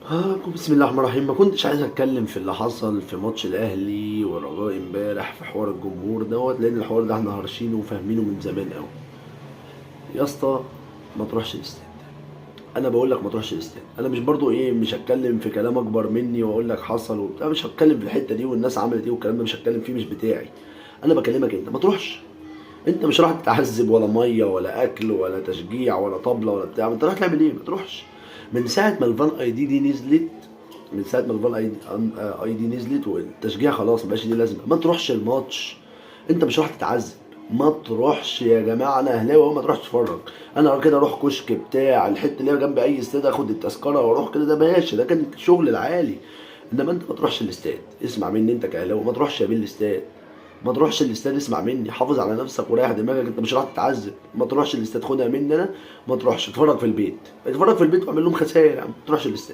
بسم الله الرحمن الرحيم. ما كنتش عايز اتكلم في اللي حصل في ماتش الاهلي والرجاء امبارح في حوار الجمهور دوت، لان الحوار ده احنا هارشينه وفاهمينه من زمان قوي. يا اسطى، ما تروحش الاستاد. انا بقول لك ما تروحش الاستاد. انا مش برضو مش هتكلم في كلام اكبر مني واقول لك حصل وبتاع، مش هتكلم في الحته دي والناس عملت ايه والكلام ده مش هتكلم فيه، مش بتاعي. انا بكلمك انت ما تروحش. انت مش راح تتعذب ولا ميه ولا اكل ولا تشجيع ولا طبله ولا بتاع، انت رايح تعمل ايه؟ ما تروحش. من ساعه ما الفان اي دي نزلت، من ساعه ما الفان اي دي نزلت والتشجيع خلاص مبقاش ليه لازمه، ما تروحش الماتش. انت مش راح تتعذب. ما تروحش يا جماعه، انا اهلاوي اهو، ما تروحش تتفرج. انا كده اروح كشك بتاع الحته اللي هي جنب اي استاد، اخد التذكره واروح كده، ده ماشي، ده كان الشغل العالي. انما انت ما تروحش الاستاد. اسمع مني انت كاهلاوي، ما تروحش يا بيه الاستاد. ما تروحش الاستاد، اسمع مني، حافظ على نفسك وريح دماغك، انت مش راح تتعذب. ما تروحش الاستاد، خدها مني انا. ما تروحش، اتفرج في البيت. اتفرج في البيت واعمل لهم خسائر يا عم، ما تروحش الاستاد.